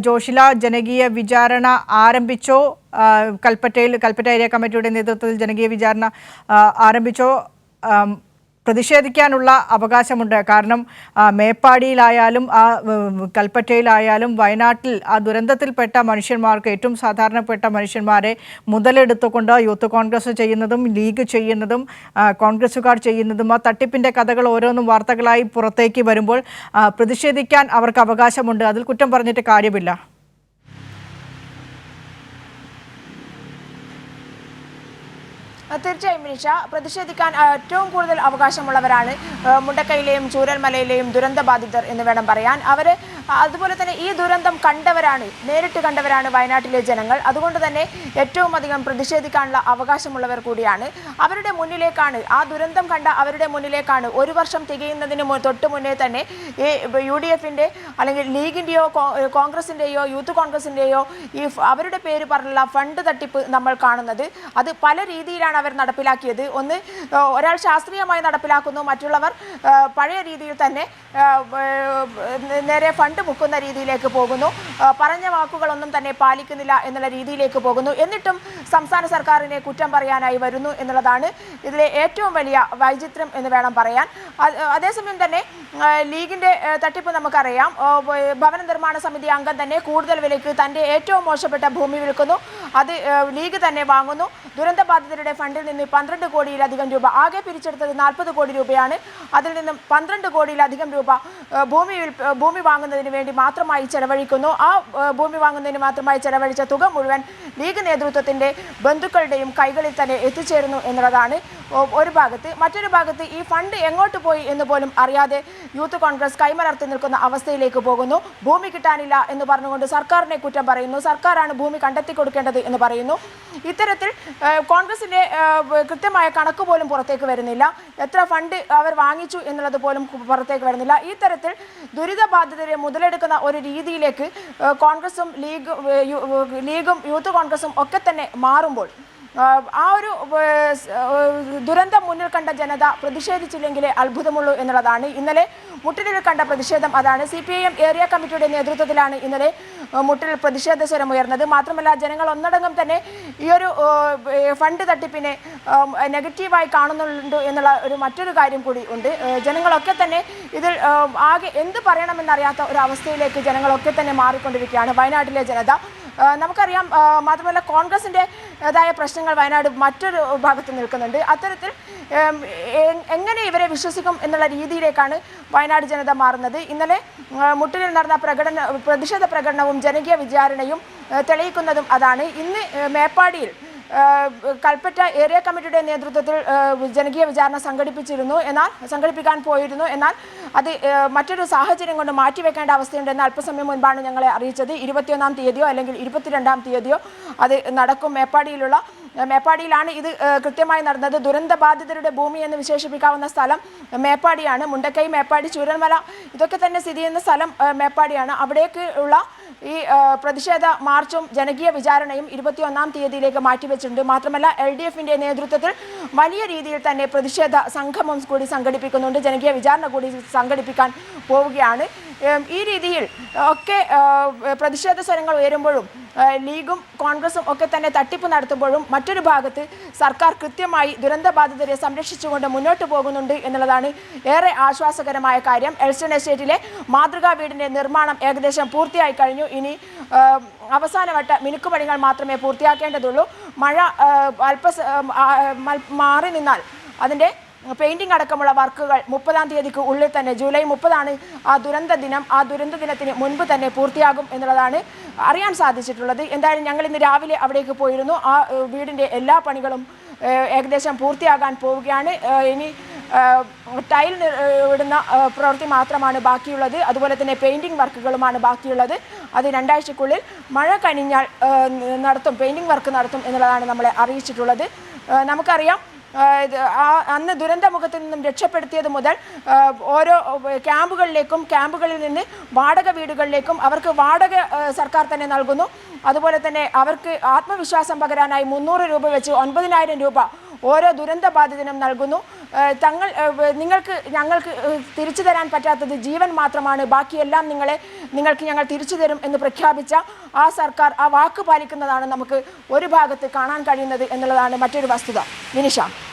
ജോഷില, ജനകീയ വിചാരണ ആരംഭിച്ചോ? കൽപ്പറ്റ ഏരിയ കമ്മിറ്റിയുടെ നേതൃത്വത്തിൽ ജനകീയ വിചാരണ ആരംഭിച്ചോ? പ്രതിഷേധിക്കാനുള്ള അവകാശമുണ്ട്. കാരണം മേപ്പാടിയിലായാലും കൽപ്പറ്റയിലായാലും വയനാട്ടിൽ ആ ദുരന്തത്തിൽപ്പെട്ട മനുഷ്യന്മാർക്ക്, ഏറ്റവും സാധാരണപ്പെട്ട മനുഷ്യന്മാരെ മുതലെടുത്തുകൊണ്ട് യൂത്ത് കോൺഗ്രസ് ചെയ്യുന്നതും ലീഗ് ചെയ്യുന്നതും കോൺഗ്രസ്സുകാർ ചെയ്യുന്നതും ആ തട്ടിപ്പിൻ്റെ കഥകൾ ഓരോന്നും വാർത്തകളായി പുറത്തേക്ക് വരുമ്പോൾ പ്രതിഷേധിക്കാൻ അവർക്ക് അവകാശമുണ്ട്. അതിൽ കുറ്റം പറഞ്ഞിട്ട് കാര്യമില്ല. തീർച്ചയായും മിനിഷ, പ്രതിഷേധിക്കാൻ ഏറ്റവും കൂടുതൽ അവകാശമുള്ളവരാണ് മുണ്ടക്കൈയിലെയും ചൂരൽമലയിലെയും ദുരന്തബാധിതർ എന്ന് വേണം പറയാൻ. അവർ അതുപോലെ തന്നെ ഈ ദുരന്തം കണ്ടവരാണ്, നേരിട്ട് കണ്ടവരാണ് വയനാട്ടിലെ ജനങ്ങൾ. അതുകൊണ്ട് തന്നെ ഏറ്റവും അധികം പ്രതിഷേധിക്കാനുള്ള അവകാശമുള്ളവർ കൂടിയാണ്. അവരുടെ മുന്നിലേക്കാണ്, ആ ദുരന്തം കണ്ട അവരുടെ മുന്നിലേക്കാണ് 1 വർഷം തികയുന്നതിന് തൊട്ട് മുന്നേ തന്നെ ഈ UDF-ന്റെ അല്ലെങ്കിൽ ലീഗിൻ്റെയോ കോൺഗ്രസിൻ്റെയോ യൂത്ത് കോൺഗ്രസിൻ്റെയോ ഈ അവരുടെ പേര് പറഞ്ഞുള്ള ഫണ്ട് തട്ടിപ്പ് നമ്മൾ കാണുന്നത്. അത് പല രീതിയിലാണ് അവർ നടപ്പിലാക്കിയത്. ഒന്ന്, ഒരാൾ ശാസ്ത്രീയമായി നടപ്പിലാക്കുന്നു, മറ്റുള്ളവർ പഴയ രീതിയിൽ തന്നെ നേരെ ഫണ്ട് മുക്കുന്ന രീതിയിലേക്ക് പോകുന്നു, പറഞ്ഞ വാക്കുകളൊന്നും തന്നെ പാലിക്കുന്നില്ല എന്നുള്ള രീതിയിലേക്ക് പോകുന്നു. എന്നിട്ടും സംസ്ഥാന സർക്കാരിനെ കുറ്റം പറയാനായി വരുന്നു എന്നുള്ളതാണ് ഇതിലെ ഏറ്റവും വലിയ വൈചിത്രം എന്ന് വേണം പറയാൻ. അതേസമയം തന്നെ ലീഗിൻ്റെ തട്ടിപ്പ് നമുക്കറിയാം. ഭവന നിർമ്മാണ സമിതി അംഗം തന്നെ കൂടുതൽ വിലയ്ക്ക് തൻ്റെ ഏറ്റവും മോശപ്പെട്ട ഭൂമി വിൽക്കുന്നു, അത് ലീഗ് തന്നെ വാങ്ങുന്നു. ദുരന്തബാധിതരുടെ ഫണ്ടിൽ നിന്ന് 12 കോടിയിലധികം രൂപ, ആകെ പിരിച്ചെടുത്തത് 40 കോടി രൂപയാണ്. അതിൽ നിന്നും 12 കോടിയിലധികം രൂപ ഭൂമി വാങ്ങുന്നതിന് വേണ്ടി മാത്രമായി ചെലവഴിക്കുന്നു. ആ ഭൂമി വാങ്ങുന്നതിന് മാത്രമായി ചെലവഴിച്ച തുക മുഴുവൻ ലീഗ് നേതൃത്വത്തിൻ്റെ ബന്ധുക്കളുടെയും കൈകളിൽ തന്നെ എത്തിച്ചേരുന്നു എന്നുള്ളതാണ് ഒരു ഭാഗത്ത്. മറ്റൊരു ഭാഗത്ത് ഈ ഫണ്ട് എങ്ങോട്ട് പോയി എന്ന് പോലും അറിയാതെ യൂത്ത് കോൺഗ്രസ് കൈമലർത്തി നിൽക്കുന്ന അവസ്ഥയിലേക്ക് പോകുന്നു. ഭൂമി കിട്ടാനില്ല എന്ന് പറഞ്ഞുകൊണ്ട് സർക്കാരിനെ കുറ്റം പറയുന്നു, സർക്കാരാണ് ഭൂമി കണ്ടെത്തി കൊടുക്കേണ്ടത് എന്ന് പറയുന്നു. ഇത്തരത്തിൽ കോൺഗ്രസിൻ്റെ കൃത്യമായ കണക്ക് പോലും പുറത്തേക്ക് വരുന്നില്ല, എത്ര ഫണ്ട് അവർ വാങ്ങിച്ചു എന്നുള്ളത് പോലും പുറത്തേക്ക് വരുന്നില്ല. ഈ തരത്തിൽ ദുരിതബാധിതരെ മുതലെടുക്കുന്ന ഒരു രീതിയിലേക്ക് കോൺഗ്രസും ലീഗും യൂത്ത് കോൺഗ്രസും ഒക്കെ തന്നെ മാറുമ്പോൾ ആ ഒരു ദുരന്തം മുന്നിൽ കണ്ട ജനത പ്രതിഷേധിച്ചില്ലെങ്കിലേ അത്ഭുതമുള്ളൂ എന്നുള്ളതാണ്. ഇന്നലെ മുട്ടിലിൽ കണ്ട പ്രതിഷേധം അതാണ്. CPIM ഏരിയ കമ്മിറ്റിയുടെ നേതൃത്വത്തിലാണ് ഇന്നലെ മുട്ടിൽ പ്രതിഷേധ സ്വരം ഉയർന്നത്. മാത്രമല്ല ജനങ്ങൾ ഒന്നടങ്കം തന്നെ ഈ ഒരു ഫണ്ട് തട്ടിപ്പിനെ നെഗറ്റീവായി കാണുന്നുണ്ട് എന്നുള്ള മറ്റൊരു കാര്യം കൂടി ഉണ്ട്. ജനങ്ങളൊക്കെ തന്നെ ഇതിൽ ആകെ എന്ത് പറയണമെന്നറിയാത്ത ഒരു അവസ്ഥയിലേക്ക് ജനങ്ങളൊക്കെ തന്നെ മാറിക്കൊണ്ടിരിക്കുകയാണ് വയനാട്ടിലെ ജനത. നമുക്കറിയാം, മാത്രമല്ല കോൺഗ്രസിൻ്റെതായ പ്രശ്നങ്ങൾ വയനാട് മറ്റൊരു ഭാഗത്ത് നിൽക്കുന്നുണ്ട്. അത്തരത്തിൽ എങ്ങനെ ഇവരെ വിശ്വസിക്കും എന്നുള്ള രീതിയിലേക്കാണ് വയനാട് ജനത മാറുന്നത്. ഇന്നലെ മുട്ടിലിൽ നടന്ന പ്രതിഷേധ പ്രകടനവും ജനകീയ വിചാരണയും തെളിയിക്കുന്നതും അതാണ്. ഇന്ന് മേപ്പാടിയിൽ കൽപ്പറ്റ ഏരിയ കമ്മിറ്റിയുടെ നേതൃത്വത്തിൽ ജനകീയ വിചാരണ സംഘടിപ്പിക്കാൻ പോയിരുന്നു. എന്നാൽ അത് മറ്റൊരു സാഹചര്യം കൊണ്ട് മാറ്റിവെക്കേണ്ട അവസ്ഥയുണ്ടെന്ന് അല്പസമയം മുൻപാണ് ഞങ്ങളെ അറിയിച്ചത്. 21-ാം തീയതിയോ അല്ലെങ്കിൽ 22-ാം തീയതിയോ അത് നടക്കും. മേപ്പാടിയിലാണ് ഇത് കൃത്യമായി നടന്നത്. ദുരന്തബാധിതരുടെ ഭൂമി എന്ന് വിശേഷിപ്പിക്കാവുന്ന സ്ഥലം മേപ്പാടിയാണ്. മുണ്ടക്കൈ, മേപ്പാടി, ചൂരൽമല ഇതൊക്കെ തന്നെ സ്ഥിതി ചെയ്യുന്ന സ്ഥലം മേപ്പാടിയാണ്. അവിടേക്ക് ഉള്ള ഈ പ്രതിഷേധ മാർച്ചും ജനകീയ വിചാരണയും 21-ാം തീയതിയിലേക്ക് മാറ്റിവെച്ചിട്ടുണ്ട്. മാത്രമല്ല LDF-ന്റെ നേതൃത്വത്തിൽ വലിയ രീതിയിൽ തന്നെ പ്രതിഷേധ സംഗമം കൂടി സംഘടിപ്പിക്കുന്നുണ്ട്, ജനകീയ വിചാരണ കൂടി സംഘടിപ്പിക്കാൻ പോവുകയാണ്. ഈ രീതിയിൽ ഒക്കെ പ്രതിഷേധ സ്വരങ്ങൾ ഉയരുമ്പോഴും ലീഗും കോൺഗ്രസും ഒക്കെ തന്നെ തട്ടിപ്പ് നടത്തുമ്പോഴും മറ്റൊരു ഭാഗത്ത് സർക്കാർ കൃത്യമായി ദുരന്തബാധിതരെ സംരക്ഷിച്ചുകൊണ്ട് മുന്നോട്ട് പോകുന്നുണ്ട് എന്നുള്ളതാണ് ഏറെ ആശ്വാസകരമായ കാര്യം. എൽസ്റ്റൺ എസ്റ്റേറ്റിലെ മാതൃകാ വീടിൻ്റെ നിർമ്മാണം ഏകദേശം പൂർത്തിയായി കഴിഞ്ഞു. ഇനി അവസാനവട്ട മിനുക്കുപണികൾ മാത്രമേ പൂർത്തിയാക്കേണ്ടതുള്ളൂ. മഴ മാറി നിന്നാൽ അതിൻ്റെ പെയിൻറ്റിംഗ് അടക്കമുള്ള വർക്കുകൾ 30-ാം തീയതിക്ക് ഉള്ളിൽ തന്നെ, ജൂലൈ 30 ആ ദുരന്ത ദിനം, ആ ദുരന്ത ദിനത്തിന് മുൻപ് തന്നെ പൂർത്തിയാകും എന്നുള്ളതാണ് അറിയാൻ സാധിച്ചിട്ടുള്ളത്. എന്തായാലും ഞങ്ങൾ ഇന്ന് രാവിലെ അവിടേക്ക് പോയിരുന്നു. ആ വീടിൻ്റെ എല്ലാ പണികളും ഏകദേശം പൂർത്തിയാകാൻ പോവുകയാണ്. ഇനി ടൈൽ ഇടുന്ന പ്രവൃത്തി മാത്രമാണ് ബാക്കിയുള്ളത്. അതുപോലെ തന്നെ പെയിൻറ്റിംഗ് വർക്കുകളുമാണ് ബാക്കിയുള്ളത്. അത് 2 ആഴ്ചക്കുള്ളിൽ മഴ കഴിഞ്ഞാൽ പെയിൻറ്റിംഗ് വർക്ക് നടത്തും എന്നുള്ളതാണ് നമ്മളെ അറിയിച്ചിട്ടുള്ളത്. നമുക്കറിയാം, അന്ന് ദുരന്തമുഖത്തിൽ നിന്നും രക്ഷപ്പെടുത്തിയത് മുതൽ ഓരോ ക്യാമ്പുകളിൽ നിന്ന് വാടക വീടുകളിലേക്കും അവർക്ക് വാടക സർക്കാർ തന്നെ നൽകുന്നു. അതുപോലെ തന്നെ അവർക്ക് ആത്മവിശ്വാസം പകരാനായി 300 രൂപ വെച്ച് 9,000 രൂപ ഓരോ ദുരന്ത ബാധിതനും നൽകുന്നു. ഞങ്ങൾക്ക് തിരിച്ചു തരാൻ പറ്റാത്തത് ജീവൻ മാത്രമാണ്, ബാക്കിയെല്ലാം നിങ്ങൾക്ക് ഞങ്ങൾ തിരിച്ചു തരും എന്ന് പ്രഖ്യാപിച്ച ആ സർക്കാർ ആ വാക്ക് പാലിക്കുന്നതാണ് നമുക്ക് ഒരു ഭാഗത്ത് കാണാൻ കഴിയുന്നത് എന്നുള്ളതാണ് മറ്റൊരു വസ്തുത. വിനിഷ.